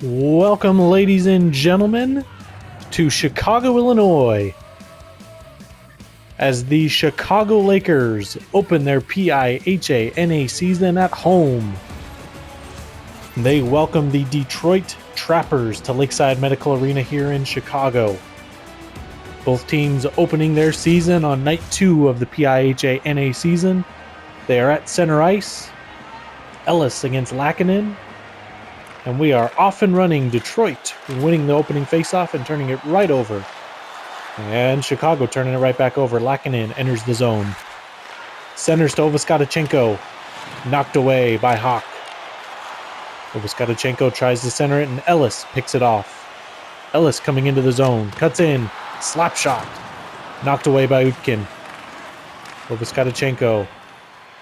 Welcome, ladies and gentlemen, to Chicago, Illinois, as the Chicago Lakers open their PIHANA season at home. They welcome the Detroit Trappers to Lakeside Medical Arena here in Chicago. Both teams opening their season on night 2 of the PIHANA season. They are at center ice. Ellis against Lakinen. And we are off and running. Detroit winning the opening faceoff and turning it right over. And Chicago turning it right back over. Lakinen enters the zone. Centers to Ovoskadachenko. Knocked away by Hawk. Ovoskadachenko tries to center it, and Ellis picks it off. Ellis coming into the zone. Cuts in. Slap shot. Knocked away by Utkin. Ovoskadachenko.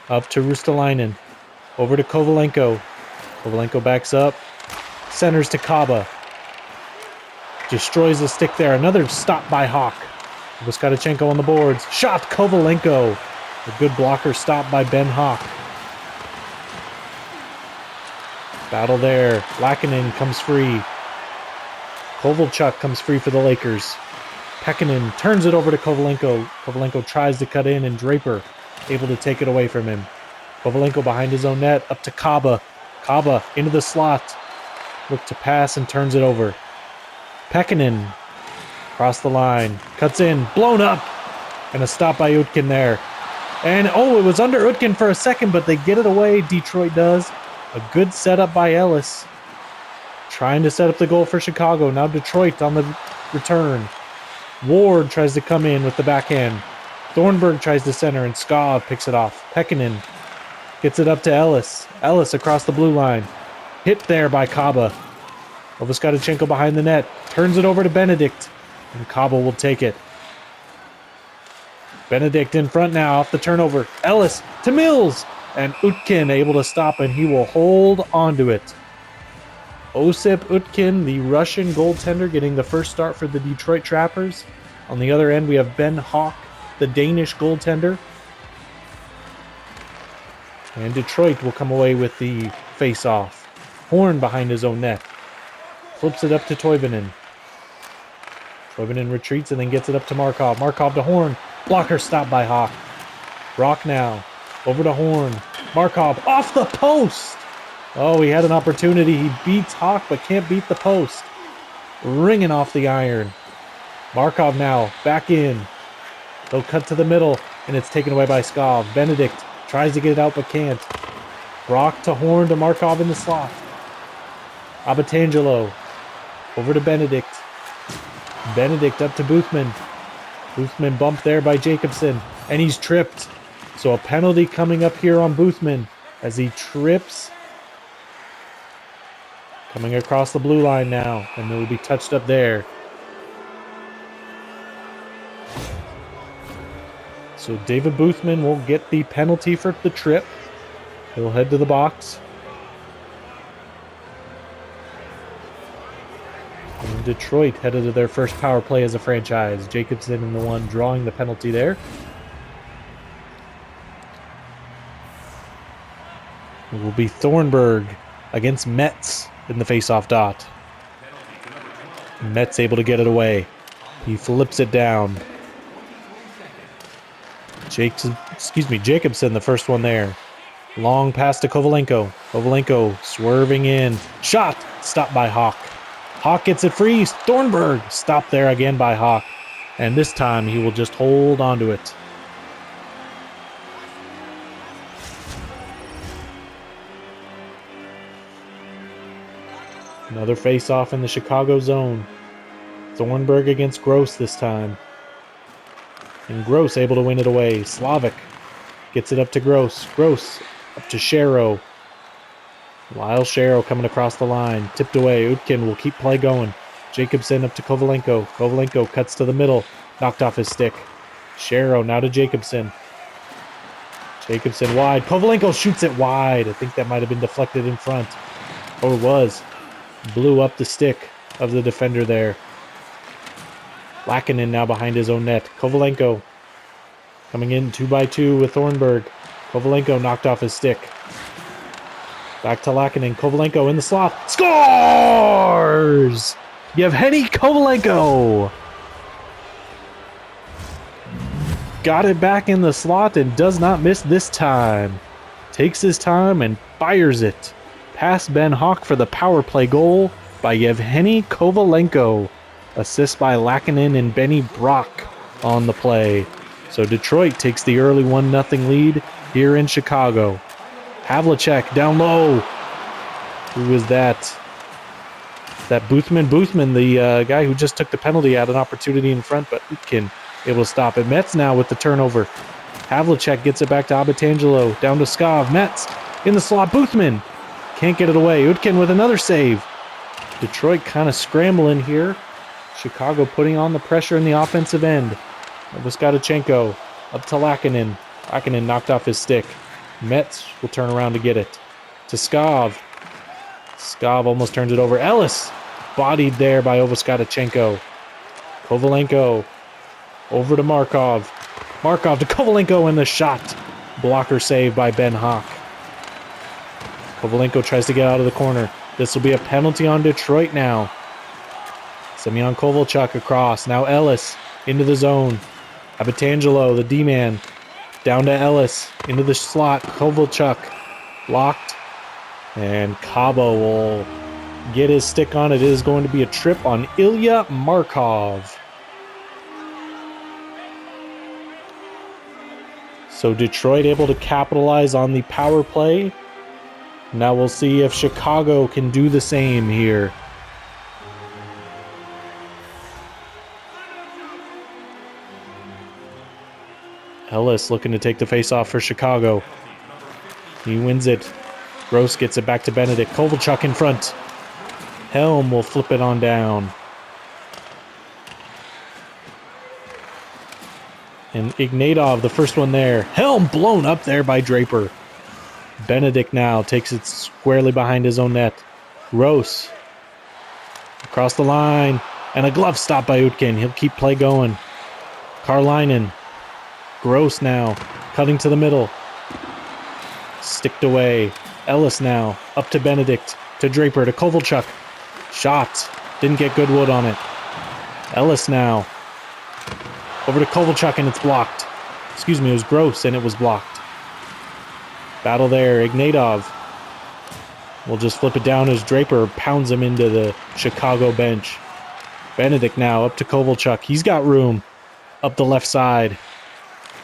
Up to Rustalainen. Over to Kovalenko. Kovalenko backs up. Centers to Kaba. Destroys the stick there. Another stop by Hawk. Ovoskadachenko on the boards. Shot Kovalenko. A good blocker stop by Ben Hawk. Battle there. Lakinen comes free. Kovalchuk comes free for the Lakers. Pekkanen turns it over to Kovalenko. Kovalenko tries to cut in, and Draper able to take it away from him. Kovalenko behind his own net. Up to Kaba. Kaba into the slot. Look to pass and turns it over. Pekkanen across the line. Cuts in. Blown up. And a stop by Utkin there. And it was under Utkin for a second, but they get it away. Detroit does. A good setup by Ellis. Trying to set up the goal for Chicago. Now Detroit on the return. Ward tries to come in with the backhand. Thornburg tries to center, and Skov picks it off. Pekkanen gets it up to Ellis. Ellis across the blue line. Hit there by Kaba. Ovoskadachenko behind the net. Turns it over to Benedict. And Kaba will take it. Benedict in front now off the turnover. Ellis to Mills. And Utkin able to stop, and he will hold onto it. Osip Utkin, the Russian goaltender, getting the first start for the Detroit Trappers. On the other end, we have Ben Hawk, the Danish goaltender. And Detroit will come away with the face-off. Horn behind his own net. Flips it up to Toivonen. Toivonen retreats and then gets it up to Markov. Markov to Horn. Blocker stop by Hawk. Brock now. Over to Horn. Markov off the post. Oh, he had an opportunity. He beats Hawk but can't beat the post. Ringing off the iron. Markov now back in. They'll cut to the middle, and it's taken away by Skov. Benedict tries to get it out but can't. Brock to Horn to Markov in the slot. Abatangelo over to Benedict. Benedict up to Boothman. Boothman bumped there by Jacobson, and he's tripped. So a penalty coming up here on Boothman as he trips. Coming across the blue line now, and it will be touched up there. So David Boothman will get the penalty for the trip. He'll head to the box. And Detroit headed to their first power play as a franchise. Jacobson in the one drawing the penalty there. It will be Thornburg against Metz in the face-off dot. Metz able to get it away. He flips it down. Jacobson, the first one there. Long pass to Kovalenko. Kovalenko swerving in. Shot! Stopped by Hawk. Hawk gets it free. Thornburg stopped there again by Hawk. And this time he will just hold onto it. Another face-off in the Chicago zone. Thornburg against Gross this time. And Gross able to win it away. Slavic gets it up to Gross. Gross up to Shero. Lyle Shero coming across the line. Tipped away. Utkin will keep play going. Jacobson up to Kovalenko. Kovalenko cuts to the middle. Knocked off his stick. Shero now to Jacobson. Jacobson wide. Kovalenko shoots it wide. I think that might have been deflected in front. Or was. Blew up the stick of the defender there. Lakinen now behind his own net. Kovalenko coming in 2-by-2 with Thornburg. Kovalenko knocked off his stick. Back to Lakinen. Kovalenko in the slot. Scores! Yevgeny Kovalenko got it back in the slot and does not miss this time. Takes his time and fires it. Past Ben Hawk for the power play goal by Yevgeny Kovalenko. Assist by Lakinen and Benny Brock on the play. So Detroit takes the early 1-0 lead here in Chicago. Havlicek down low. Who is that? That Boothman, the guy who just took the penalty, had an opportunity in front, but Utkin able to stop it. Metz now with the turnover. Havlicek gets it back to Abatangelo. Down to Skov. Metz in the slot. Boothman can't get it away. Utkin with another save. Detroit kind of scrambling here. Chicago putting on the pressure in the offensive end. Voskadachenko up to Lakinen. Lakinen knocked off his stick. Metz will turn around to get it. To Skov. Skov almost turns it over. Ellis bodied there by Voskadachenko. Kovalenko over to Markov. Markov to Kovalenko in the shot. Blocker save by Ben Hawk. Kovalenko tries to get out of the corner. This will be a penalty on Detroit now. Semyon Kovalchuk across. Now Ellis into the zone. Abatangelo, the D-man. Down to Ellis. Into the slot. Kovalchuk blocked. And Cabo will get his stick on it. It is going to be a trip on Ilya Markov. So Detroit able to capitalize on the power play. Now we'll see if Chicago can do the same here. Ellis looking to take the face-off for Chicago. He wins it. Gross gets it back to Benedict. Kovalchuk in front. Helm will flip it on down. And Ignatov, the first one there. Helm blown up there by Draper. Benedict now takes it squarely behind his own net. Gross across the line. And a glove stop by Utkin. He'll keep play going. Karlainen. Gross now. Cutting to the middle. Sticked away. Ellis now. Up to Benedict. To Draper. To Kovalchuk. Shot. Didn't get good wood on it. Ellis now. Over to Kovalchuk and it's blocked. Excuse me, it was Gross and it was blocked. Battle there. Ignatov will just flip it down as Draper pounds him into the Chicago bench. Benedict now up to Kovalchuk. He's got room. Up the left side.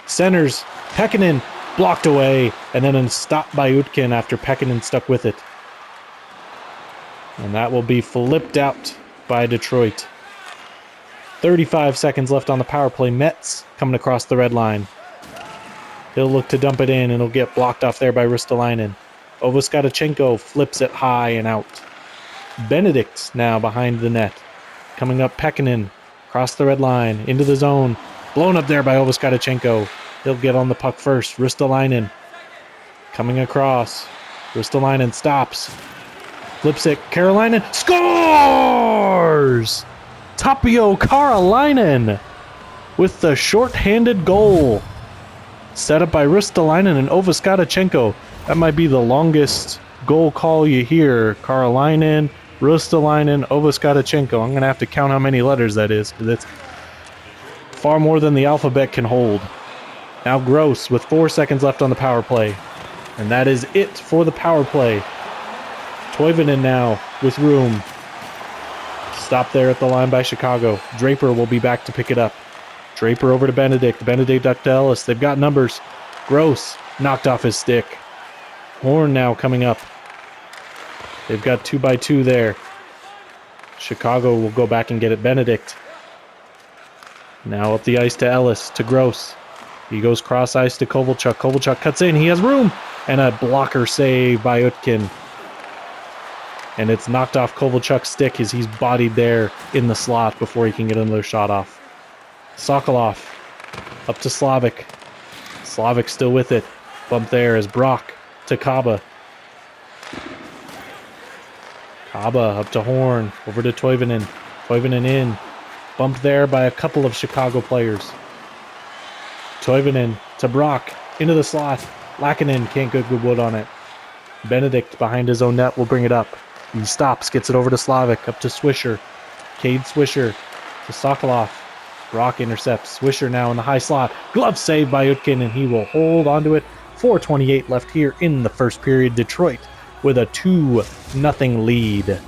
Centers. Pekkanen blocked away and then stopped by Utkin after Pekkanen stuck with it. And that will be flipped out by Detroit. 35 seconds left on the power play. Metz coming across the red line. He'll look to dump it in and it'll get blocked off there by Ristolainen. Voskadachenko flips it high and out. Benedict now behind the net. Coming up Pekkanen across the red line into the zone. Blown up there by Voskadachenko. He'll get on the puck first. Ristolainen coming across. Ristolainen stops. Flips it. Karolainen scores! Tapio Karolainen with the short-handed goal. Set up by Ristolainen and Voskadachenko. That might be the longest goal call you hear. Karolainen, Ristolainen, Voskadachenko. I'm going to have to count how many letters that is, because it's far more than the alphabet can hold. Now Gross with 4 seconds left on the power play. And that is it for the power play. Toivonen now with room. Stop there at the line by Chicago. Draper will be back to pick it up. Draper over to Benedict. Benedict up to Ellis. They've got numbers. Gross knocked off his stick. Horn now coming up. They've got 2x2 there. Chicago will go back and get it. Benedict. Now up the ice to Ellis. To Gross. He goes cross ice to Kovalchuk. Kovalchuk cuts in. He has room. And a blocker save by Utkin. And it's knocked off Kovalchuk's stick as he's bodied there in the slot before he can get another shot off. Sokolov up to Slavik. Slavik still with it. Bump there as Brock to Kaba. Kaba up to Horn. Over to Toivonen. Toivonen in. Bump there by a couple of Chicago players. Toivonen to Brock. Into the slot. Lakinen can't get good wood on it. Benedict behind his own net will bring it up. He stops, gets it over to Slavic, up to Swisher. Cade Swisher to Sokolov. Brock intercepts. Swisher now in the high slot. Glove save by Utkin, and he will hold onto it. 4:28 left here in the first period. Detroit with a 2-0 lead.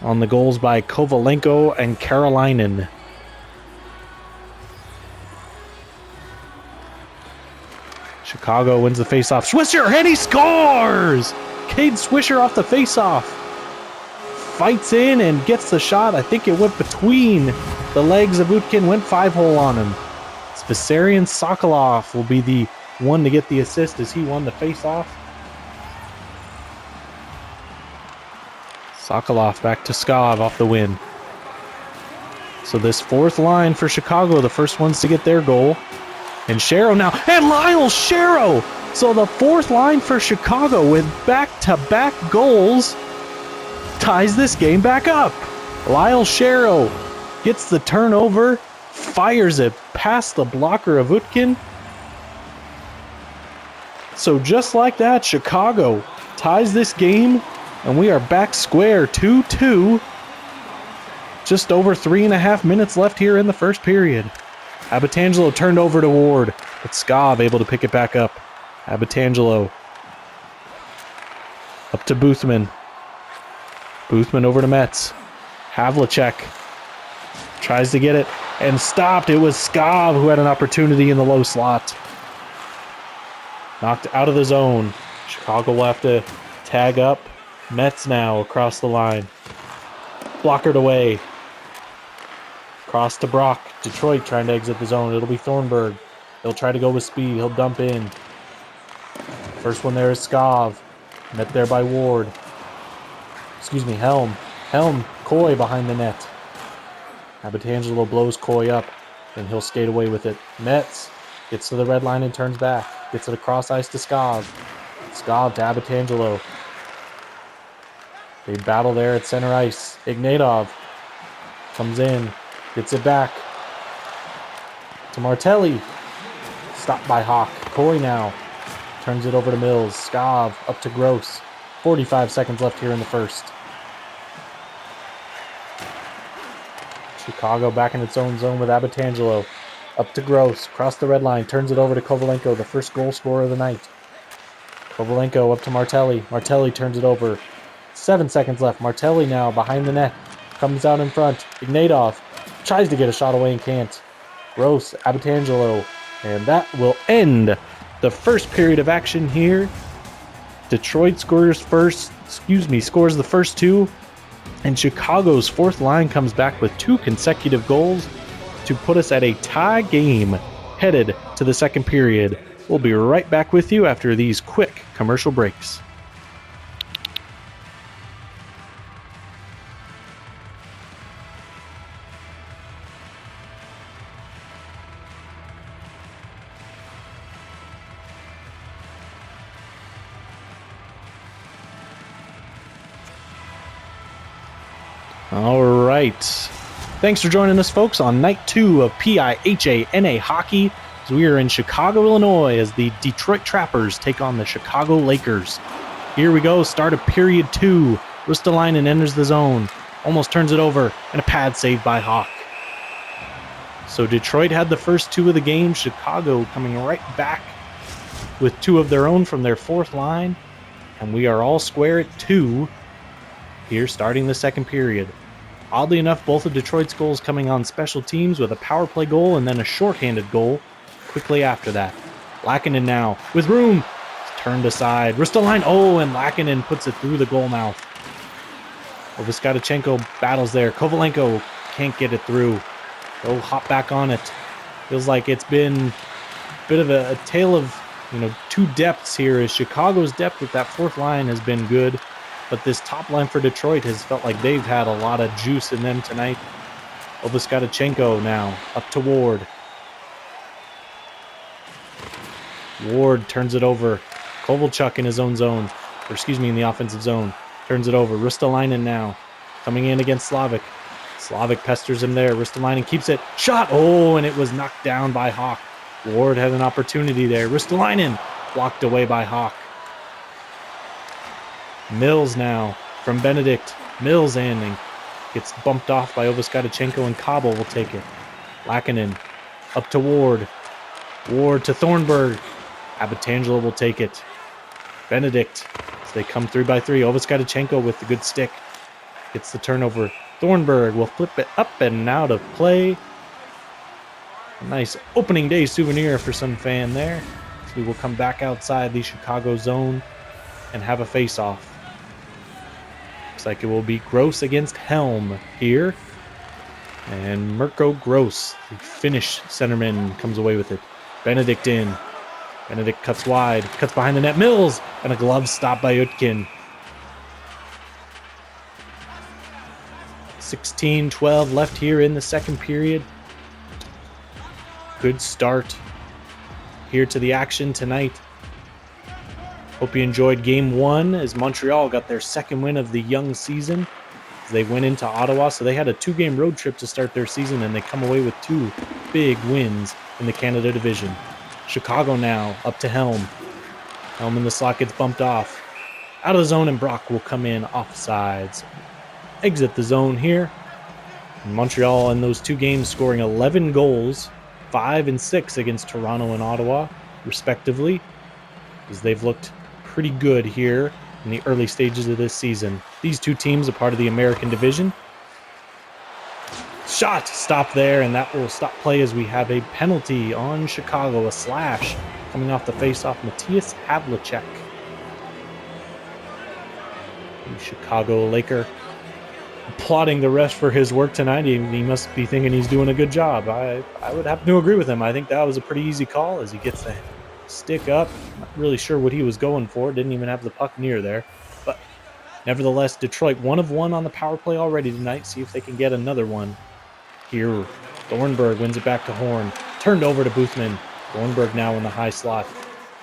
On the goals by Kovalenko and Karolainen. Chicago wins the faceoff. Swisher, and he scores! Cade Swisher off the faceoff. Fights in and gets the shot. I think it went between the legs of Utkin, went 5-hole on him. Spicerian Sokolov will be the one to get the assist as he won the faceoff. Sokolov back to Skov off the win. So this fourth line for Chicago, the first ones to get their goal. And Shero now, and Lyle Shero! So the fourth line for Chicago with back-to-back goals ties this game back up. Lyle Shero gets the turnover, fires it past the blocker of Utkin. So just like that, Chicago ties this game, and we are back square 2-2. Just over 3.5 minutes left here in the first period. Abbatangelo turned over to Ward, but Skov able to pick it back up. Abbatangelo up to Boothman. Boothman over to Metz. Havlicek tries to get it and stopped. It was Skov who had an opportunity in the low slot. Knocked out of the zone. Chicago will have to tag up. Metz now across the line. Blockered away. Cross to Brock. Detroit trying to exit the zone. It'll be Thornburg. He'll try to go with speed. He'll dump in. First one there is Skov. Met there by Ward. Excuse me, Helm. Helm, Coy behind the net. Abbatangelo blows Coy up, and he'll skate away with it. Metz gets to the red line and turns back. Gets it across ice to Skov. Skov to Abbatangelo. They battle there at center ice. Ignatov comes in. Gets it back to Martelli. Stopped by Hawk. Coy now turns it over to Mills. Skov up to Gross. 45 seconds left here in the first. Chicago back in its own zone with Abbatangelo. Up to Gross. Across the red line. Turns it over to Kovalenko, the first goal scorer of the night. Kovalenko up to Martelli. Martelli turns it over. 7 seconds left. Martelli now behind the net. Comes out in front. Ignatov tries to get a shot away and can't. Gross, Abbatangelo. And that will end the first period of action here. Detroit scores the first two. And Chicago's fourth line comes back with 2 consecutive goals to put us at a tie game headed to the second period. We'll be right back with you after these quick commercial breaks. All right. Thanks for joining us, folks, on night 2 of PIHANA hockey, as we are in Chicago, Illinois, as the Detroit Trappers take on the Chicago Lakers. Here we go, start of period 2. Ristolainen enters the zone, almost turns it over, and a pad save by Hawk. So Detroit had the first 2 of the game. Chicago coming right back with 2 of their own from their fourth line, and we are all square at 2 here starting the second period. Oddly enough, both of Detroit's goals coming on special teams with a power play goal and then a shorthanded goal quickly after that. Lakinen now with room. Turned aside. Ristolainen, and Lakinen puts it through the goal mouth. Oviskadichenko battles there. Kovalenko can't get it through. He'll hop back on it. Feels like it's been a bit of a tale of 2 depths here, as Chicago's depth with that fourth line has been good. But this top line for Detroit has felt like they've had a lot of juice in them tonight. Oviskadichenko now up to Ward. Ward turns it over. Kovalchuk in his own zone. In the offensive zone. Turns it over. Ristolainen now coming in against Slavic. Slavic pesters him there. Ristolainen keeps it. Shot! And it was knocked down by Hawk. Ward had an opportunity there. Ristolainen blocked away by Hawk. Mills now from Benedict. Mills in and gets bumped off by Ovoskadichenko, and Kabel will take it. Lakinen up to Ward. Ward to Thornburg. Abatangelo will take it. Benedict, as they come 3-by-3. Ovoskadichenko with the good stick. Gets the turnover. Thornburg will flip it up and out of play. A nice opening day souvenir for some fan there. So we will come back outside the Chicago zone and have a face-off. Looks like it will be Gross against Helm here. And Mirko Gross, the Finnish centerman, comes away with it. Benedict in. Benedict cuts wide, cuts behind the net. Mills, and a glove stop by Utkin. 16-12 left here in the second period. Good start here to the action tonight. Hope you enjoyed game one as Montreal got their second win of the young season. They went into Ottawa, so they had a 2-game road trip to start their season, and they come away with 2 big wins in the Canada division. Chicago now up to Helm. Helm in the slot gets bumped off. Out of the zone, and Brock will come in offsides. Exit the zone here. And Montreal in those 2 games scoring 11 goals, 5 and 6 against Toronto and Ottawa, respectively, as they've looked pretty good here in the early stages of this season. These 2 teams are part of the American division. Shot stopped there, and that will stop play as we have a penalty on Chicago, a slash coming off the face-off. Matthias Havlicek, the Chicago Laker, applauding the ref for his work tonight. He must be thinking he's doing a good job. I would have to agree with him. I think that was a pretty easy call as he gets the stick up. Not really sure what he was going for. Didn't even have the puck near there. But nevertheless, Detroit 1 of 1 on the power play already tonight. See if they can get another one here. Thornburg wins it back to Horn. Turned over to Boothman. Thornburg now in the high slot.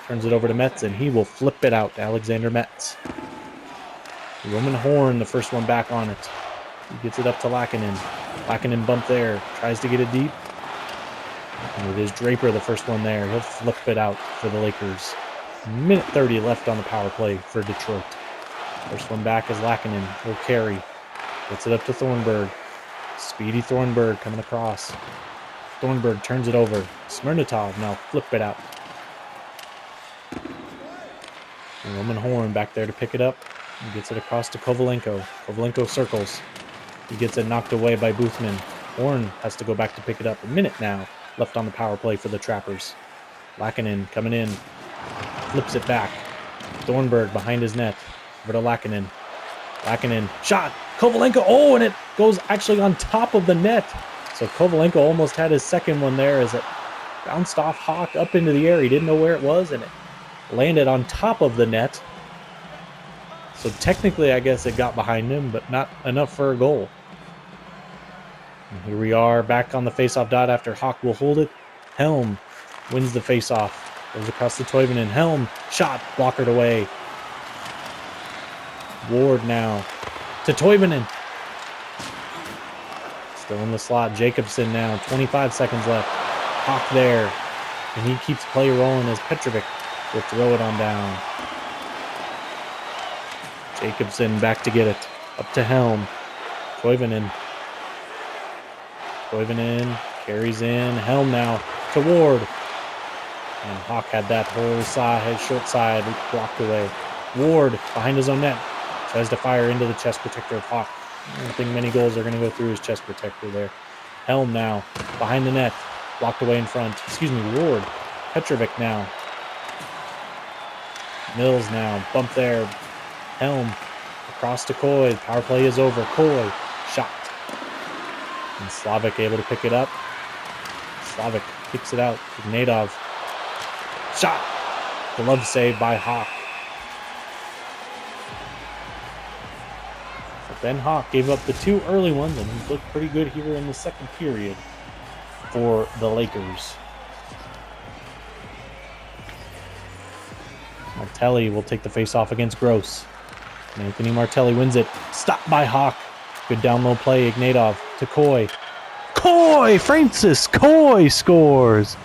Turns it over to Metz, and he will flip it out to Alexander Metz. Roman Horn, the first one back on it. He gets it up to Lakinen. Lakinen bump there. Tries to get it deep. And it is Draper, the first one there. He'll flip it out for the Lakers. Minute 30 left on the power play for Detroit. First one back is Lakinen. He'll carry. Gets it up to Thornburg. Speedy Thornburg coming across. Thornburg turns it over. Smirnitov now flip it out. And Roman Horn back there to pick it up. He gets it across to Kovalenko. Kovalenko circles. He gets it knocked away by Boothman. Horn has to go back to pick it up. A minute now left on the power play for the Trappers. Lakinen coming in. Flips it back. Thornburg behind his net. Over to Lakinen. Lakinen. Shot. Kovalenko. Oh, and it goes actually on top of the net. So Kovalenko almost had his second one there as it bounced off Hawk up into the air. He didn't know where it was, and it landed on top of the net. So technically, I guess it got behind him, but not enough for a goal. And here we are back on the faceoff dot after Hawk will hold it. Helm wins the faceoff. Goes across to Toivonen. Helm, shot, blockered away. Ward now to Toivonen. Still in the slot. Jacobson now. 25 seconds left. Hawk there. And he keeps play rolling as Petrovic will throw it on down. Jacobson back to get it. Up to Helm. Toivonen. Toivonen carries in. Helm now to Ward. And Hawk had that whole side, short side blocked away. Ward behind his own net. Tries to fire into the chest protector of Hawk. I don't think many goals are going to go through his chest protector there. Helm now behind the net. Blocked away in front. Excuse me, Ward. Petrovic now. Mills now. Bump there. Helm across to Coy. Power play is over. Coy. Shot. And Slavic able to pick it up. Slavic kicks it out. Ignatov. Shot. Glove save by Hawk. But then Hawk gave up the 2 early ones, and he looked pretty good here in the second period for the Lakers. Martelli will take the face-off against Gross. And Anthony Martelli wins it. Stopped by Hawk. Good down low play. Ignatov to Coy. Coy! Francis Coy scores!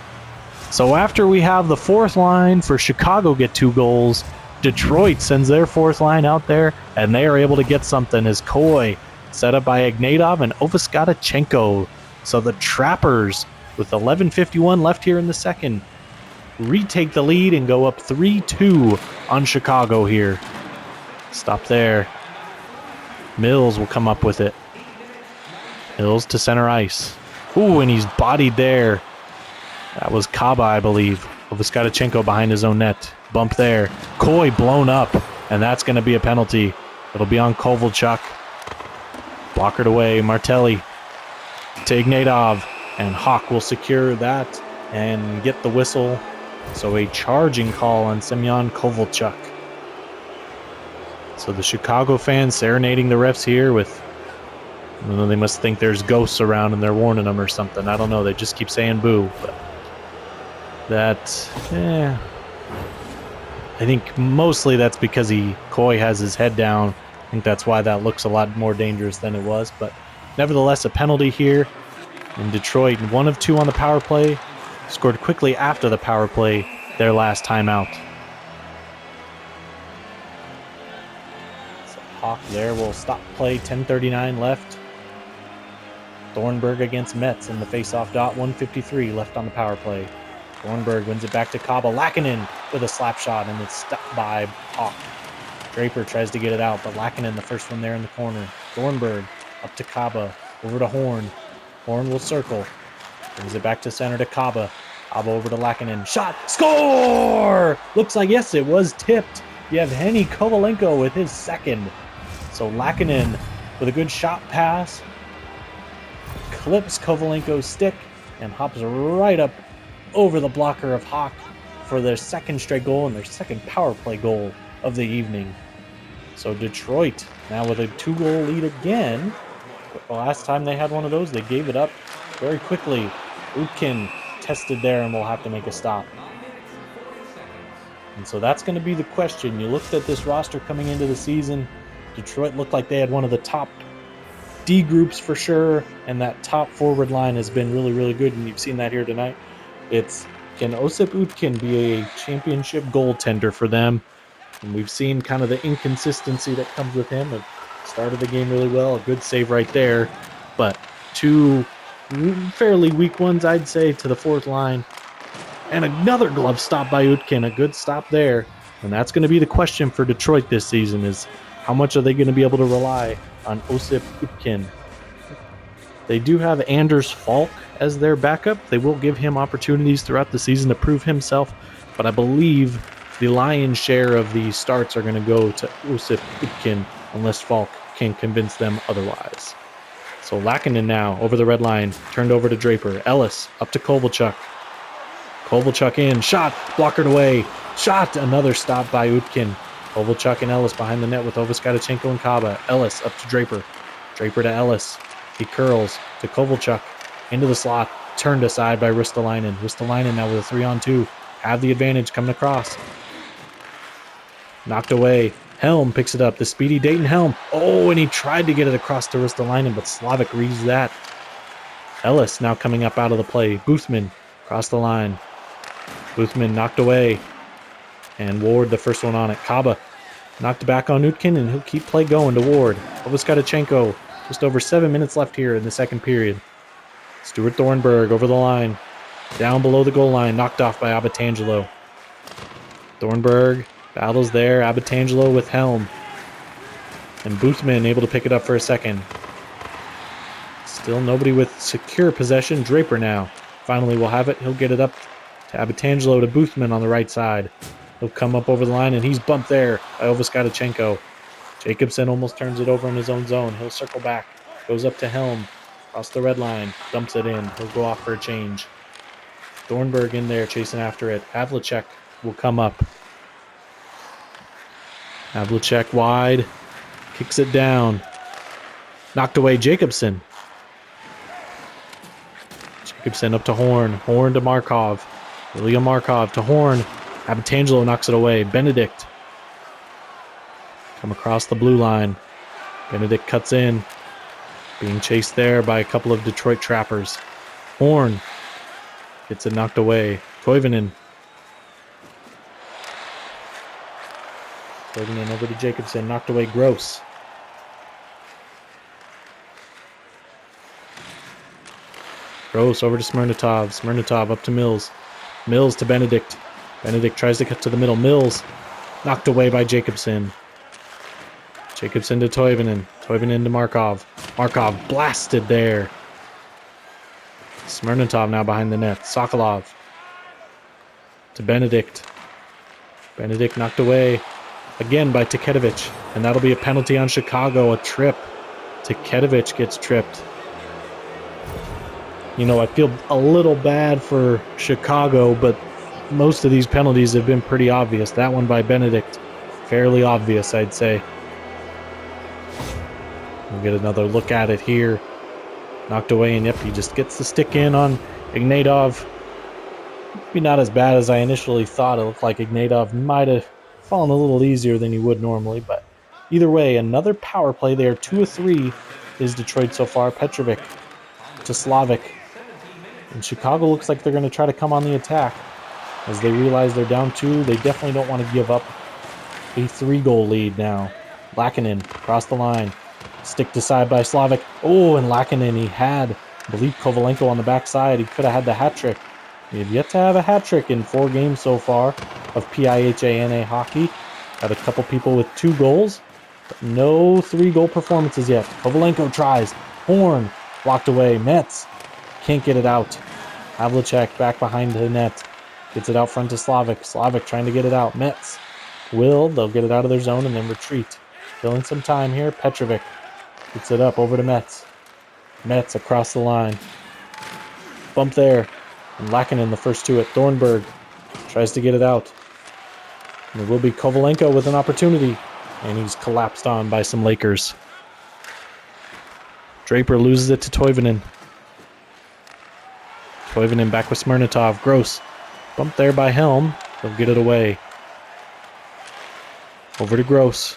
So after we have the fourth line for Chicago get 2 goals, Detroit sends their fourth line out there, and they are able to get something as Koi set up by Ignatov and Ovoskadachenko. So the Trappers, with 11:51 left here in the second, retake the lead and go up 3-2 on Chicago here. Stop there. Mills will come up with it. Mills to center ice. Ooh, and he's bodied there. That was Kaba, I believe. Ovoskadachenko behind his own net. Bump there. Koi blown up, and that's going to be a penalty. It'll be on Kovalchuk. Blockered away. Martelli to Ignatov, and Hawk will secure that and get the whistle. So a charging call on Semyon Kovalchuk. So the Chicago fans serenading the refs here with, I don't know, they must think there's ghosts around and they're warning them or something. I don't know. They just keep saying boo. But that, I think mostly that's because Koi has his head down. I think that's why that looks a lot more dangerous than it was. But nevertheless, a penalty here in Detroit. 1 of 2 on the power play. Scored quickly after the power play, their last timeout. So Hawk there will stop play. 10:39 left. Thornburg against Metz in the faceoff dot. 1:53 left on the power play. Thornburg wins it back to Kaba. Lackinen with a slap shot, and it's stopped by Hawk. Draper tries to get it out, but Lackinen, the first one there in the corner. Thornburg up to Kaba, over to Horn. Horn will circle. Brings it back to center to Kaba. Kaba over to Lackinen. Shot! Score! Looks like, yes, it was tipped. Yevgeny Kovalenko with his second. So Lackinen with a good shot pass. Clips Kovalenko's stick and hops right up over the blocker of Hawk for their second straight goal and their second power play goal of the evening. So Detroit now with a 2-goal lead again. The last time they had one of those, they gave it up very quickly. Utkin tested there and will have to make a stop. And so that's going to be the question. You looked at this roster coming into the season. Detroit looked like they had one of the top D groups for sure, and that top forward line has been really, really good, and you've seen that here tonight. Can Osip Utkin be a championship goaltender for them? And we've seen kind of the inconsistency that comes with him. It started the game really well, a good save right there, but 2 fairly weak ones, I'd say, to the fourth line. And another glove stop by Utkin, a good stop there. And that's going to be the question for Detroit this season, is how much are they going to be able to rely on Osip Utkin? They do have Anders Falk as their backup. They will give him opportunities throughout the season to prove himself, but I believe the lion's share of the starts are going to go to Osip Utkin unless Falk can convince them otherwise. So Lackinen now over the red line, turned over to Draper. Ellis up to Kovalchuk. Kovalchuk in, shot, blockered away, shot, another stop by Utkin. Kovalchuk and Ellis behind the net with Ovoskadachenko and Kaba. Ellis up to Draper. Draper to Ellis. He curls to Kovalchuk into the slot, turned aside by Ristolainen. Ristolainen now with a 3-on-2. Have the advantage coming across. Knocked away. Helm picks it up. The speedy Dayton Helm. Oh, and he tried to get it across to Ristolainen, but Slavic reads that. Ellis now coming up out of the play. Boothman across the line. Boothman knocked away. And Ward the first one on it. Kaba knocked back on Utkin, and he'll keep play going to Ward. Ovoskadachenko. Just over 7 minutes left here in the second period. Stuart Thornburg over the line. Down below the goal line. Knocked off by Abatangelo. Thornburg battles there. Abatangelo with Helm. And Boothman able to pick it up for a second. Still nobody with secure possession. Draper now. Finally will have it. He'll get it up to Abatangelo to Boothman on the right side. He'll come up over the line, and he's bumped there by Ovoskadachenko. Jacobson almost turns it over in his own zone. He'll circle back. Goes up to Helm. Across the red line. Dumps it in. He'll go off for a change. Thornburg in there chasing after it. Havlicek will come up. Havlicek wide. Kicks it down. Knocked away Jacobson. Jacobson up to Horn. Horn to Markov. Ilya Markov to Horn. Abatangelo knocks it away. Benedict. Come across the blue line. Benedict cuts in. Being chased there by a couple of Detroit Trappers. Horn gets it knocked away. Toivonen. Toivonen over to Jacobson. Knocked away. Gross. Gross over to Smirnotov. Smirnotov up to Mills. Mills to Benedict. Benedict tries to cut to the middle. Mills knocked away by Jacobson. Jacobson to Toivonen. Toivonen to Markov. Markov blasted there. Smirnotov now behind the net. Sokolov to Benedict. Benedict knocked away again by Tiketovic. And that'll be a penalty on Chicago. A trip. Tiketovic gets tripped. You know, I feel a little bad for Chicago, but most of these penalties have been pretty obvious. That one by Benedict, fairly obvious, I'd say. We'll get another look at it here. Knocked away, and yep, he just gets the stick in on Ignatov. Maybe not as bad as I initially thought. It looked like Ignatov might have fallen a little easier than he would normally, but either way, another power play there. 2 of 3 is Detroit so far. Petrovic to Slavic. And Chicago looks like they're going to try to come on the attack. As they realize they're down 2, they definitely don't want to give up a 3-goal lead now. Lakinen across the line. Stick to side by Slavic. Oh, and Lakinen, he had, I believe, Kovalenko on the backside. He could have had the hat trick. We have yet to have a hat trick in 4 games so far of PIHANA hockey. Had a couple people with 2 goals, but no 3-goal performances yet. Kovalenko tries. Horn blocked away. Metz can't get it out. Havlicek back behind the net. Gets it out front to Slavic. Slavic trying to get it out. Metz they'll get it out of their zone and then retreat. Killing some time here. Petrovic gets it up over to Metz. Metz across the line. Bump there. And Lakinen the first to it. Thornburg tries to get it out. And it will be Kovalenko with an opportunity. And he's collapsed on by some Lakers. Draper loses it to Toivonen. Toivonen back with Smirnotov. Gross. Bump there by Helm. They'll get it away. Over to Gross.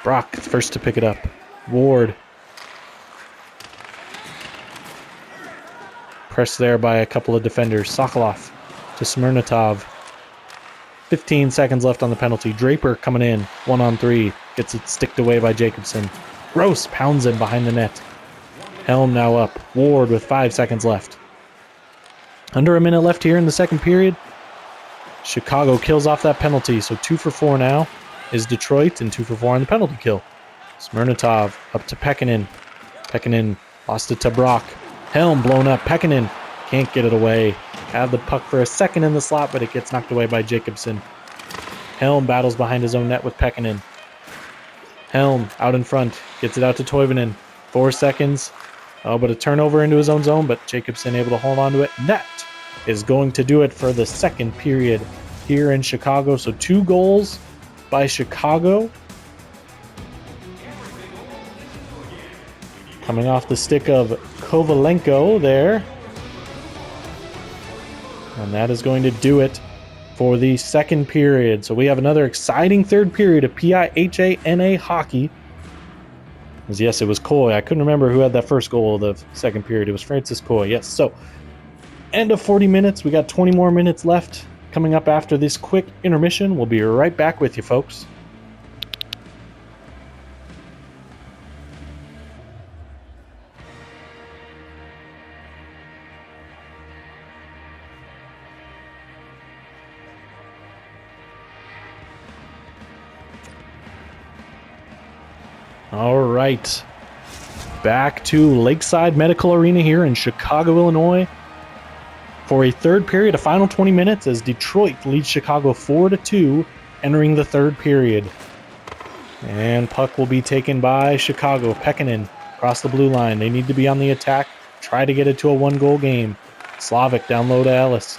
Brock first to pick it up. Ward. Pressed there by a couple of defenders. Sokolov to Smirnotov. 15 seconds left on the penalty. Draper coming in. 1-on-3. Gets it sticked away by Jacobson. Gross pounds him behind the net. Helm now up. Ward with 5 seconds left. Under a minute left here in the second period. Chicago kills off that penalty. So 2 for 4 now is Detroit and 2 for 4 on the penalty kill. Smirnotov up to Pekkanen. Pekkanen lost it to Brock. Helm blown up. Pekkanen can't get it away. Had the puck for a second in the slot, but it gets knocked away by Jacobson. Helm battles behind his own net with Pekkanen. Helm out in front. Gets it out to Toivonen. 4 seconds. Oh, but a turnover into his own zone, but Jacobson able to hold on to it. That is going to do it for the second period here in Chicago. So 2 goals by Chicago. Coming off the stick of Kovalenko there. And that is going to do it for the second period. So we have another exciting third period of PIHANA hockey. Yes, it was Coy. I couldn't remember who had that first goal of the second period. It was Francis Coy. Yes, so end of 40 minutes. We got 20 more minutes left coming up after this quick intermission. We'll be right back with you, folks. All right, back to Lakeside Medical Arena here in Chicago, Illinois for a third period, a final 20 minutes as Detroit leads Chicago 4-2 entering the third period. And puck will be taken by Chicago. Pekkanen across the blue line. They need to be on the attack, try to get it to a 1-goal game. Slavic down low to Ellis.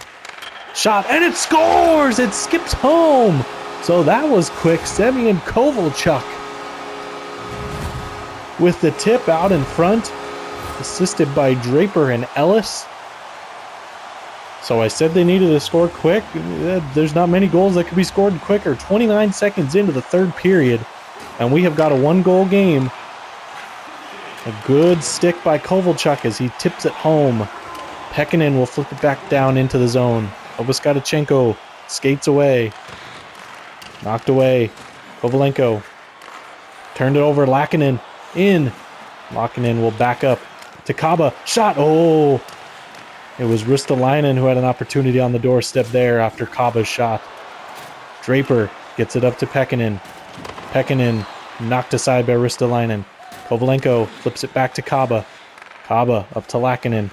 Shot, and it scores! It skips home! So that was quick. Semyon Kovalchuk with the tip out in front, assisted by Draper and Ellis. So I said they needed to score quick. There's not many goals that could be scored quicker. 29 seconds into the third period, and we have got a 1-goal game. A good stick by Kovalchuk as he tips it home. Pekkanen will flip it back down into the zone. Obuskadachenko skates away. Knocked away. Kovalenko turned it over. Lakinen in. Lakinen will back up to Kaba. Shot. Oh, it was Ristolainen who had an opportunity on the doorstep there after Kaba's shot. Draper gets it up to Pekkanen. Pekkanen knocked aside by Ristolainen. Kovalenko flips it back to Kaba. Kaba up to Lakinen.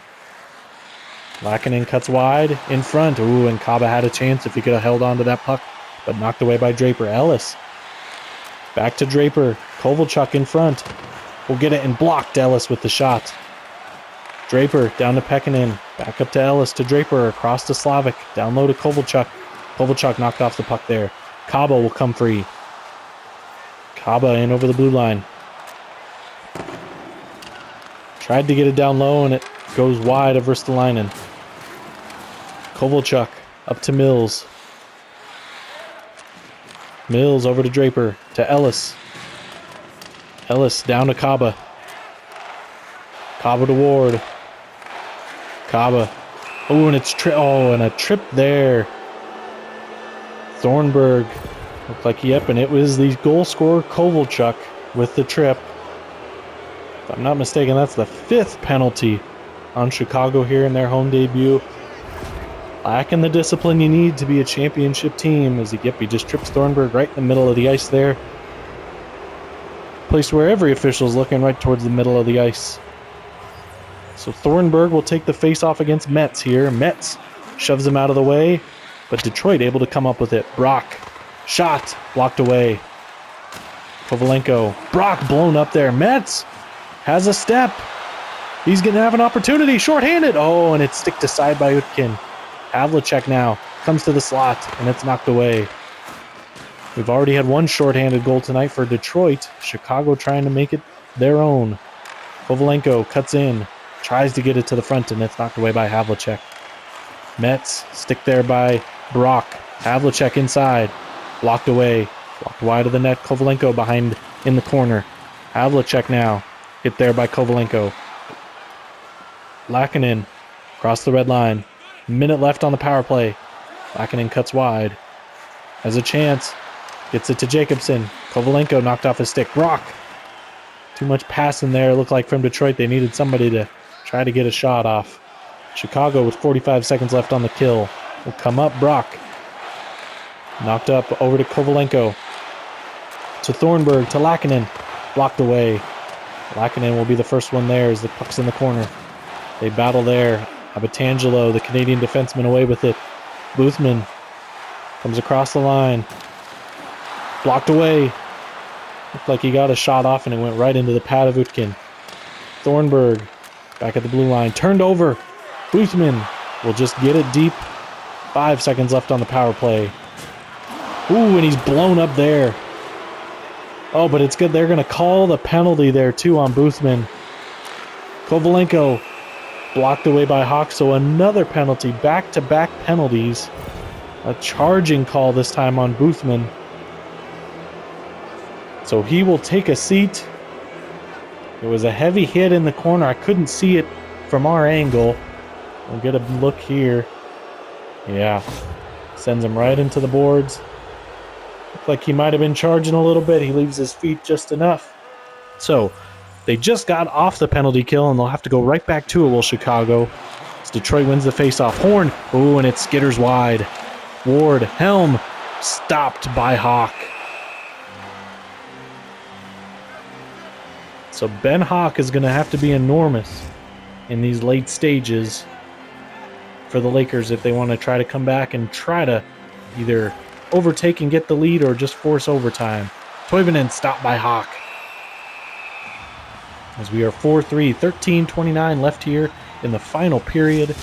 Lakinen cuts wide in front. Ooh, and Kaba had a chance if he could have held on to that puck, but knocked away by Draper. Ellis. Back to Draper. Kovalchuk in front. Will get it and blocked Ellis with the shot. Draper down to Pekkanen. Back up to Ellis to Draper. Across to Slavic. Down low to Kovalchuk. Kovalchuk knocked off the puck there. Kaba will come free. Kaba in over the blue line. Tried to get it down low and it goes wide of Ristolainen. Kovalchuk up to Mills. Mills over to Draper. To Ellis. Ellis down to Kaba. Kaba to Ward. Kaba. Oh, and it's and a trip there. Thornburg looked like and it was the goal scorer Kovalchuk with the trip. If I'm not mistaken, that's the 5th penalty on Chicago here in their home debut. Lacking the discipline you need to be a championship team as he just trips Thornburg right in the middle of the ice there. Place where every official is looking right towards the middle of the ice. So Thornburg will take the face-off against Metz here. Metz shoves him out of the way, but Detroit able to come up with it. Brock, shot, blocked away. Kovalenko, Brock blown up there. Metz has a step. He's going to have an opportunity. Short-handed. Oh, and it's sticked aside by Utkin. Havlicek now comes to the slot, and it's knocked away. We've already had one short-handed goal tonight for Detroit. Chicago trying to make it their own. Kovalenko cuts in, tries to get it to the front, and it's knocked away by Havlicek. Metz stick there by Brock. Havlicek inside, blocked away, blocked wide of the net. Kovalenko behind in the corner. Havlicek now hit there by Kovalenko. Lakinen across the red line. Minute left on the power play. Lakinen cuts wide. Has a chance. Gets it to Jacobson. Kovalenko knocked off his stick. Brock. Too much passing there. It looked like from Detroit they needed somebody to try to get a shot off. Chicago with 45 seconds left on the kill. Will come up. Brock. Knocked up over to Kovalenko. To Thornburg. To Lakinen. Blocked away. Lakinen will be the first one there as the puck's in the corner. They battle there. Abatangelo, the Canadian defenseman, away with it. Boothman comes across the line. Blocked away. Looked like he got a shot off and it went right into the pad of Utkin. Thornburg back at the blue line. Turned over. Boothman will just get it deep. 5 seconds left on the power play. Ooh, and he's blown up there. Oh, but it's good. They're going to call the penalty there, too, on Boothman. Kovalenko blocked away by Hawk, so another penalty. Back-to-back penalties. A charging call this time on Boothman. So he will take a seat. It was a heavy hit in the corner. I couldn't see it from our angle. We'll get a look here. Yeah. Sends him right into the boards. Looked like he might have been charging a little bit. He leaves his feet just enough. So they just got off the penalty kill, and they'll have to go right back to it, will Chicago. As Detroit wins the faceoff. Horn. Ooh, and it skitters wide. Ward. Helm. Stopped by Hawk. So Ben Hawk is going to have to be enormous in these late stages for the Lakers if they want to try to come back and try to either overtake and get the lead or just force overtime. Toivonen stopped by Hawk. As we are 4-3, 13:29 left here in the final period.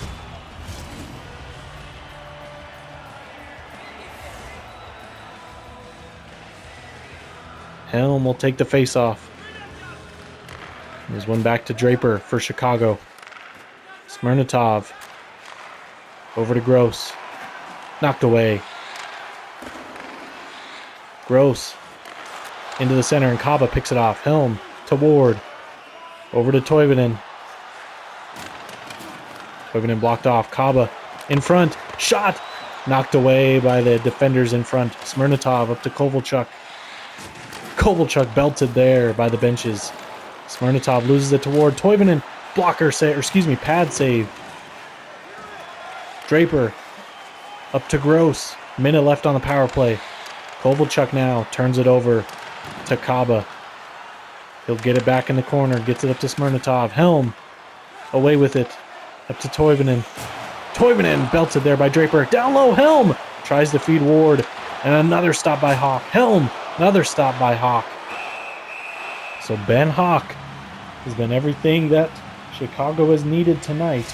Helm will take the face-off. There's one back to Draper for Chicago. Smirnotov. Over to Gross. Knocked away. Gross. Into the center, and Kaba picks it off. Helm to Ward. Over to Toivonen. Toivonen blocked off. Kaba in front. Shot! Knocked away by the defenders in front. Smirnotov up to Kovalchuk. Kovalchuk belted there by the benches. Smirnitov loses it to Ward. Toivonen, blocker save, or excuse me, pad save. Draper up to Gross. Minute left on the power play. Kovalchuk now turns it over to Kaba. He'll get it back in the corner. Gets it up to Smirnitov. Helm away with it. Up to Toivonen. Toivonen belted there by Draper. Down low, Helm tries to feed Ward. And another stop by Hawk. Helm, another stop by Hawk. So Ben Hawk has been everything that Chicago has needed tonight.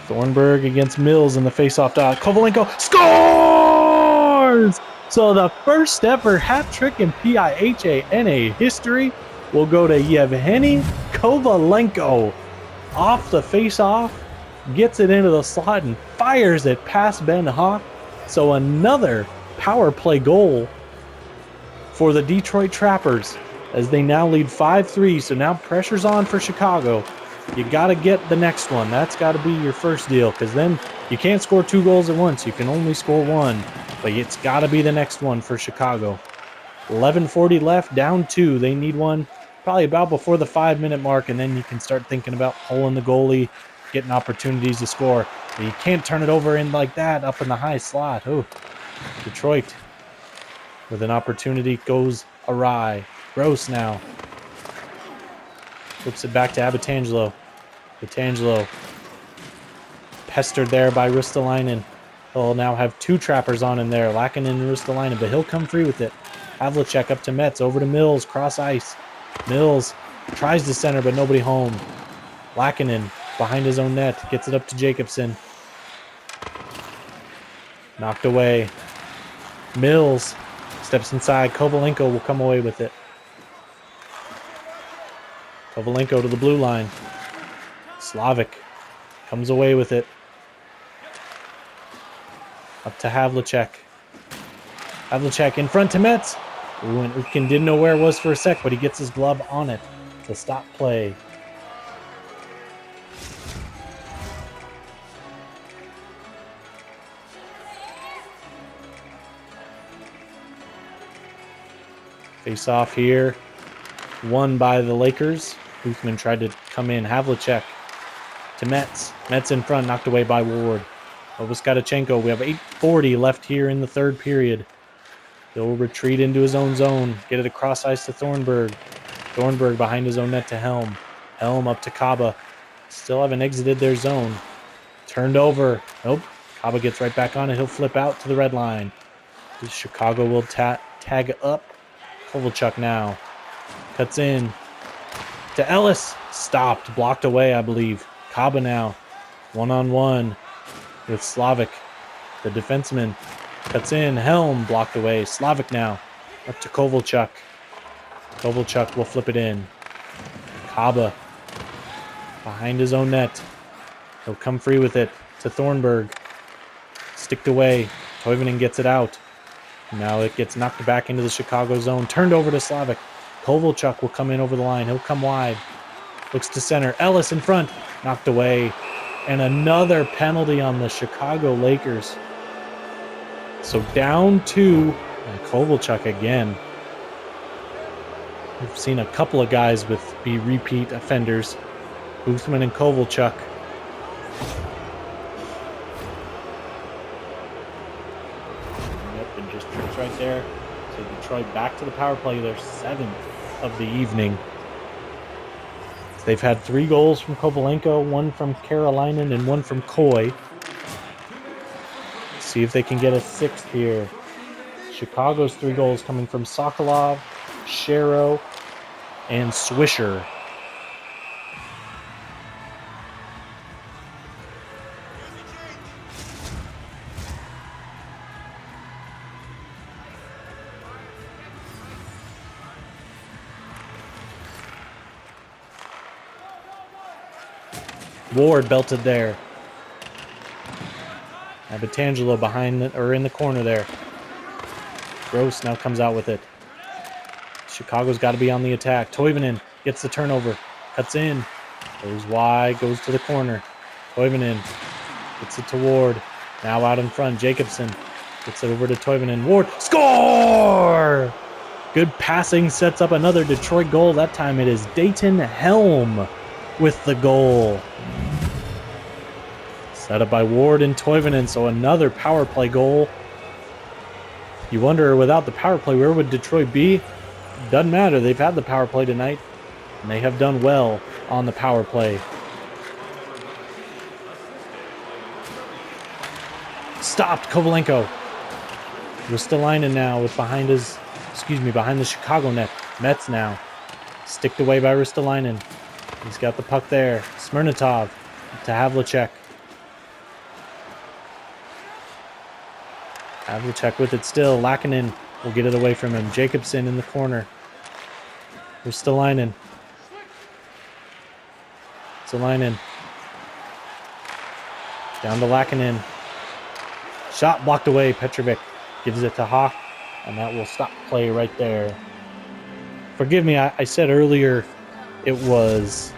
Thornburg against Mills in the faceoff dot. Kovalenko scores! So the first ever hat trick in PIHANA history will go to Yevgeny Kovalenko. Off the faceoff, gets it into the slot and fires it past Ben Hawk. So another power play goal for the Detroit Trappers as they now lead 5-3. So now pressure's on for Chicago. You got to get the next one. That's got to be your first deal, because then you can't score 2 goals at once. You can only score 1, but it's got to be the next one for Chicago. 11:40 left, down 2. They need one probably about before the 5-minute mark, and then you can start thinking about pulling the goalie, getting opportunities to score. But you can't turn it over in like that up in the high slot. Oh, Detroit with an opportunity goes awry. Gross now. Flips it back to Abitangelo. Abitangelo pestered there by Ristolainen. He'll now have 2 trappers on him there, Lackinen and Ristolainen, but he'll come free with it. Havlicek up to Metz, over to Mills, cross ice. Mills tries to center, but nobody home. Lackinen behind his own net, gets it up to Jacobson. Knocked away. Mills steps inside. Kovalenko will come away with it. Kovalenko to the blue line. Slavic comes away with it. Up to Havlicek. Havlicek in front to Metz. Ooh, and Utkin didn't know where it was for a sec, but he gets his glove on it to stop play. Face off here. Won by the Lakers. Huthman tried to come in. Havlicek to Metz. Metz in front, knocked away by Ward. Ovoskatchenko. We have 8:40 left here in the third period. He'll retreat into his own zone. Get it across ice to Thornburg. Thornburg behind his own net to Helm. Helm up to Kaba. Still haven't exited their zone. Turned over. Nope. Kaba gets right back on it. He'll flip out to the red line. Chicago will tag up. Kovalchuk now. Cuts in to Ellis. Stopped. Blocked away, I believe. Kaba now. One-on-one with Slavic. The defenseman cuts in. Helm blocked away. Slavic now. Up to Kovalchuk. Kovalchuk will flip it in. Kaba behind his own net. He'll come free with it to Thornburg. Sticked away. Toivonen gets it out. Now it gets knocked back into the Chicago zone. Turned over to Slavic. Kovalchuk will come in over the line. He'll come wide. Looks to center. Ellis in front. Knocked away. And another penalty on the Chicago Lakers. So down 2. And Kovalchuk again. We've seen a couple of guys be repeat offenders. Huthman and Kovalchuk. Yep, and just trips right there. So Detroit back to the power play, their 7th of the evening. They've had 3 goals from Kovalenko, 1 from Karolainen, and 1 from Coy. See if they can get a 6th here. Chicago's 3 goals coming from Sokolov, Shero, and Swisher. Ward belted there. Abitangelo behind or in the corner there. Gross now comes out with it. Chicago's got to be on the attack. Toivonen gets the turnover. Cuts in. Goes wide. Goes to the corner. Toivonen Gets it to Ward. Now out in front, Jacobson. Gets it over to Toivonen. Ward. Score! Good passing sets up another Detroit goal. That time it is Dayton Helm with the goal. Set up by Ward and Toivonen, so another power play goal. You wonder, without the power play, where would Detroit be? Doesn't matter. They've had the power play tonight, and they have done well on the power play. Stopped, Kovalenko. Ristolainen now with behind the Chicago net. Mets now. Sticked away by Ristolainen. He's got the puck there. Smirnotov to Havlicek. Havlicek with it still. Lakinen will get it away from him. Jacobson in the corner. Ristolainen. Ristolainen. Down to Lakinen. Shot blocked away. Petrovic gives it to Hawk, and that will stop play right there. Forgive me, I said earlier it was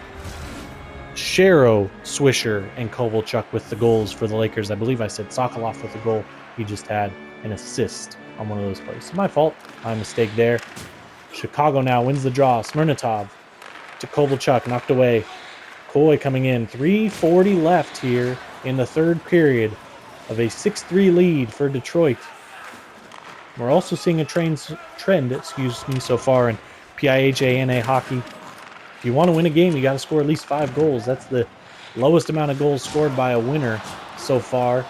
Shero, Swisher, and Kovalchuk with the goals for the Lakers. I believe I said Sokolov with the goal. He just had an assist on one of those plays. My fault. My mistake there. Chicago now wins the draw. Smirnotov to Kovalchuk, knocked away. Coy coming in. 3:40 left here in the third period of a 6-3 lead for Detroit. We're also seeing a trend, so far in PIHANA hockey. If you want to win a game, you got to score at least 5 goals. That's the lowest amount of goals scored by a winner so far.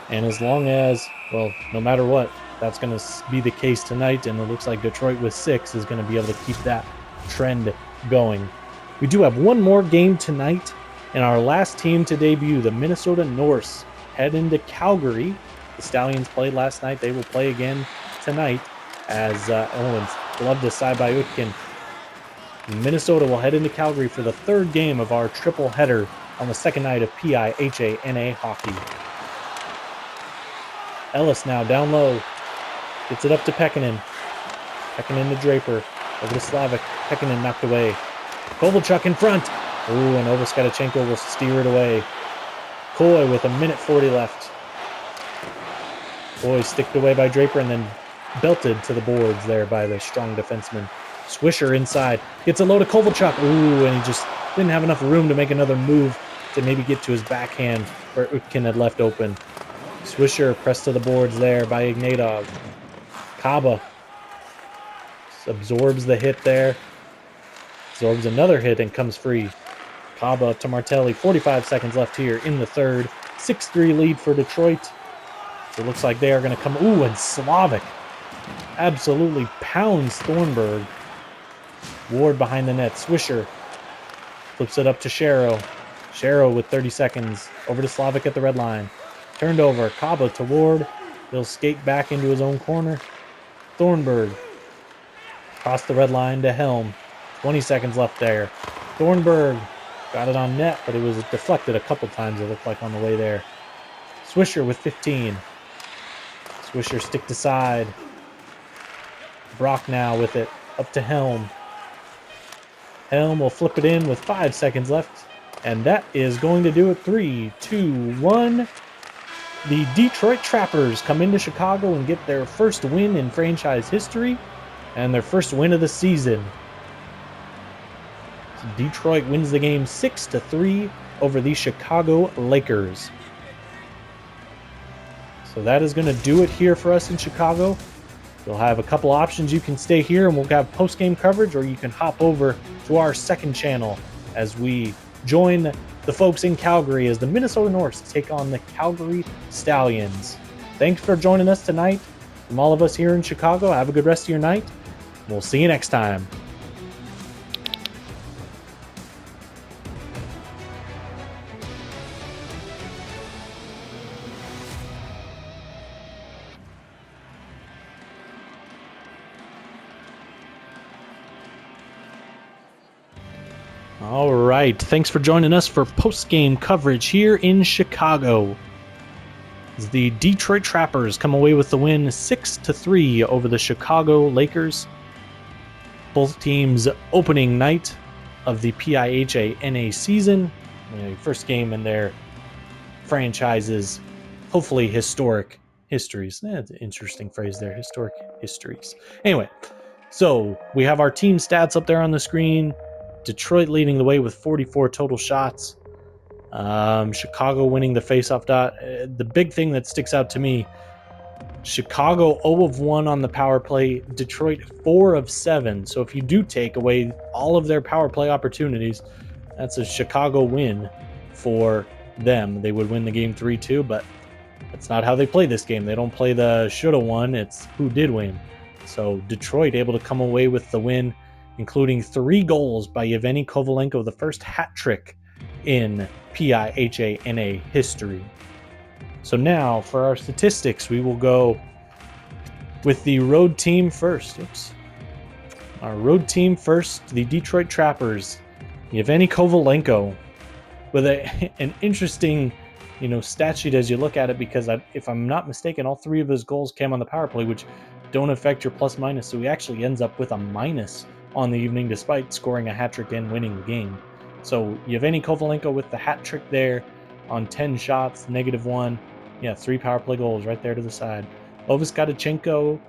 And as long as, well, no matter what, that's going to be the case tonight. And it looks like Detroit with 6 is going to be able to keep that trend going. We do have one more game tonight. And our last team to debut, the Minnesota Norse, head into Calgary. The Stallions played last night. They will play again tonight as Owens gloved aside by Utkin. Minnesota will head into Calgary for the third game of our triple header on the second night of PIHANA hockey. Ellis now down low. Gets it up to Pekkanen. Pekkanen to Draper. Over to Slavic. Pekkanen knocked away. Kovalchuk in front. Ooh, and Ovaskadachenko will steer it away. Coy with 1:40 left. Coy sticked away by Draper and then belted to the boards there by the strong defenseman. Swisher inside. Gets a load of Kovalchuk. Ooh, and he just didn't have enough room to make another move to maybe get to his backhand where Utkin had left open. Swisher pressed to the boards there by Ignatov. Kaba absorbs the hit there. Absorbs another hit and comes free. Kaba to Martelli. 45 seconds left here in the third. 6-3 lead for Detroit. So it looks like they are going to come. Ooh, and Slavic absolutely pounds Thornburg. Ward behind the net. Swisher flips it up to Shero. Shero with 30 seconds. Over to Slavic at the red line. Turned over. Kaba to Ward. He'll skate back into his own corner. Thornburg across the red line to Helm. 20 seconds left there. Thornburg got it on net, but it was deflected a couple times, it looked like, on the way there. Swisher with 15. Swisher stick to side. Brock now with it. Up to Helm. Helm will flip it in with 5 seconds left. And that is going to do it. 3, 2, 1. The Detroit Trappers come into Chicago and get their first win in franchise history and their first win of the season. Detroit wins the game 6-3 over the Chicago Lakers. So that is going to do it here for us in Chicago. You'll have a couple options. You can stay here and we'll have post-game coverage, or you can hop over to our second channel as we join the folks in Calgary as the Minnesota Norse take on the Calgary Stallions. Thanks for joining us tonight. From all of us here in Chicago, have a good rest of your night. We'll see you next time. All right, thanks for joining us for post-game coverage here in Chicago. As the Detroit Trappers come away with the win 6-3 over the Chicago Lakers. Both teams' opening night of the PIHANA season. First game in their franchises, hopefully historic histories. That's an interesting phrase there, historic histories. Anyway, so we have our team stats up there on the screen. Detroit leading the way with 44 total shots. Chicago winning the faceoff dot. The big thing that sticks out to me, Chicago 0 of 1 on the power play, Detroit 4 of 7. So if you do take away all of their power play opportunities, that's a Chicago win for them. They would win the game 3-2, but that's not how they play this game. They don't play the shoulda won, it's who did win. So Detroit able to come away with the win, including 3 goals by Yevgeny Kovalenko, the first hat trick in PIHANA history. So now for our statistics, we will go with the road team first. Oops. Our road team first, the Detroit Trappers, Yevgeny Kovalenko, with an interesting, stat sheet as you look at it, because if I'm not mistaken, all 3 of his goals came on the power play, which don't affect your plus minus. So he actually ends up with a minus on the evening, despite scoring a hat trick and winning the game. So Yevgeny Kovalenko with the hat trick there on 10 shots, -1. Yeah, 3 power play goals right there to the side. Ovis Gadichenko,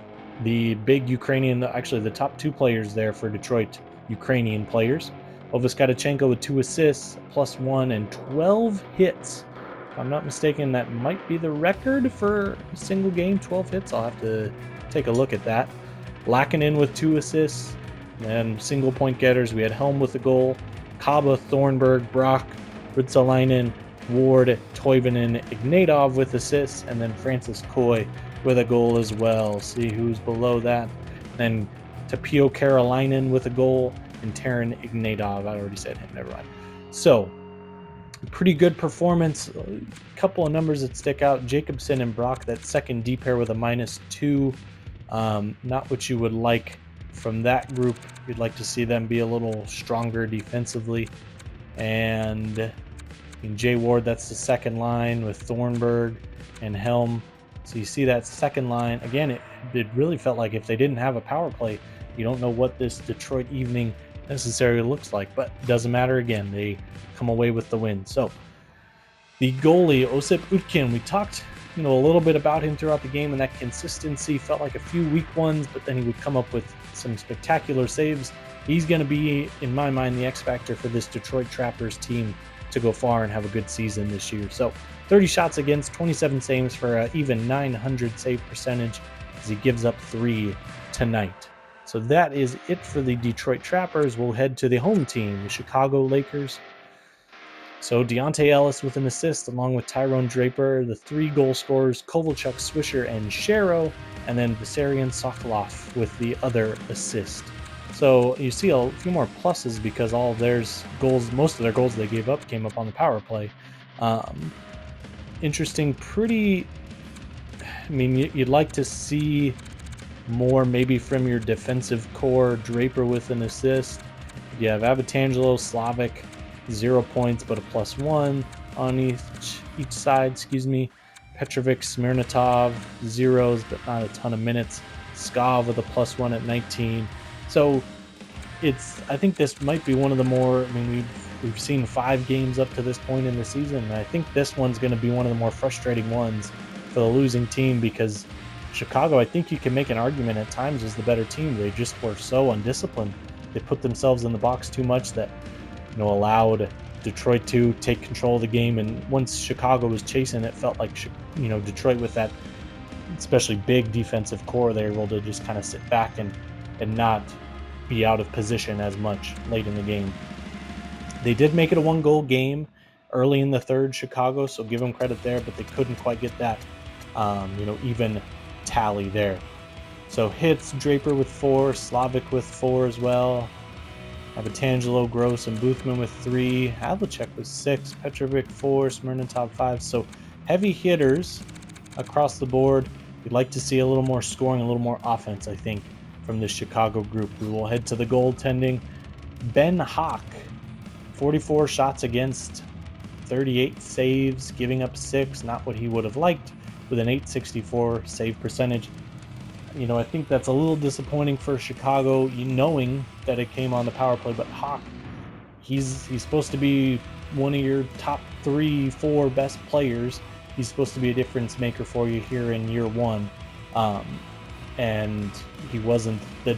the big Ukrainian, actually the top 2 players there for Detroit, Ukrainian players. Ovis Gadichenko with 2 assists, +1, and 12 hits. If I'm not mistaken, that might be the record for a single game, 12 hits. I'll have to take a look at that. Lakinen with 2 assists, and single point getters. We had Helm with a goal, Kaba, Thornburg, Brock, Rutsalainen, Ward, Toivonen, Ignatov with assists, and then Francis Coy with a goal as well. See who's below that. Then Tapio Karolainen with a goal, and Taran Ignatov. I already said him, never mind. So, pretty good performance. A couple of numbers that stick out. Jacobson and Brock, that second D pair with a -2. Not what you would like from that group. You'd like to see them be a little stronger defensively. And Jay Ward, that's the second line with Thornburg and Helm. So you see that second line. Again, it really felt like if they didn't have a power play, you don't know what this Detroit evening necessarily looks like. But it doesn't matter. Again, they come away with the win. So the goalie, Osip Utkin, we talked a little bit about him throughout the game, and that consistency felt like a few weak ones, but then he would come up with some spectacular saves. He's going to be, in my mind, the X factor for this Detroit Trappers team to go far and have a good season this year. So 30 shots against, 27 saves for an even 900 save percentage, as he gives up 3 tonight. So that is it for the Detroit Trappers. We'll head to the home team, the Chicago Lakers. So Deontay Ellis with an assist, along with Tyrone Draper, the 3 goal scorers, Kovalchuk, Swisher, and Shero, and then Vissarion Sokolov with the other assist. So you see a few more pluses because all of their goals, most of their goals they gave up came up on the power play. Interesting, you'd like to see more maybe from your defensive core. Draper with an assist. You have Avatangelo, Slavic, 0 points, but a +1 on each side, Petrovic, Smirnatov, 0s, but not a ton of minutes. Skov with a +1 at 19. So I think this might be one of the more, we've seen 5 games up to this point in the season, and I think this one's going to be one of the more frustrating ones for the losing team, because Chicago, I think you can make an argument at times, is the better team. They just were so undisciplined. They put themselves in the box too much that allowed Detroit to take control of the game. And once Chicago was chasing, it felt like Detroit, with that especially big defensive core, they were able to just kind of sit back and not be out of position as much late in the game. They did make it a 1-goal game early in the third, Chicago, so give them credit there, but they couldn't quite get that even tally there. So hits, Draper with 4, Slavic with 4 as well. Avatangelo, Gross, and Boothman with 3. Havlicek with 6. Petrovic 4. Smirnatov 5. So heavy hitters across the board. We'd like to see a little more scoring, a little more offense, I think, from this Chicago group. We will head to the goaltending. Ben Hawk, 44 shots against, 38 saves, giving up 6. Not what he would have liked, with an .864 save percentage. I think that's a little disappointing for Chicago, knowing that it came on the power play. But Hawk, he's supposed to be one of your top 3, 4 best players. He's supposed to be a difference maker for you here in year one. And he wasn't the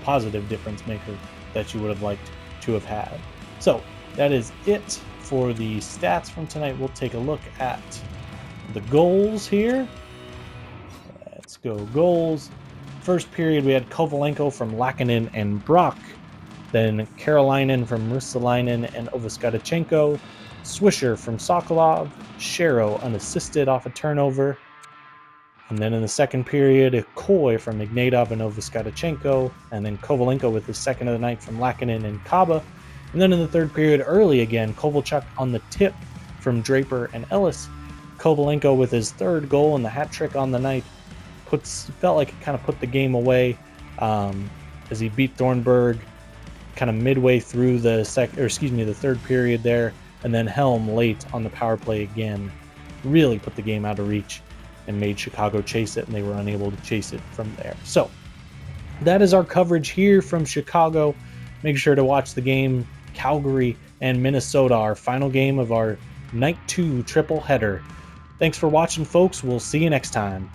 positive difference maker that you would have liked to have had. So that is it for the stats from tonight. We'll take a look at the goals here. Let's go goals. First period, we had Kovalenko from Lakinen and Brock. Then Karolainen from Ristolainen and Ovoskadachenko. Swisher from Sokolov. Shero unassisted off a turnover. And then in the second period, Koi from Ignatov and Ovoskadachenko. And then Kovalenko with his second of the night from Lakinen and Kaba. And then in the third period, early again, Kovalchuk on the tip from Draper and Ellis. Kovalenko with his third goal and the hat trick on the night. Felt like it kind of put the game away as he beat Thornburg kind of midway through the third period there. And then Helm late on the power play again really put the game out of reach and made Chicago chase it, and they were unable to chase it from there. So that is our coverage here from Chicago. Make sure to watch the game Calgary and Minnesota, our final game of our Night 2 triple header. Thanks for watching, folks. We'll see you next time.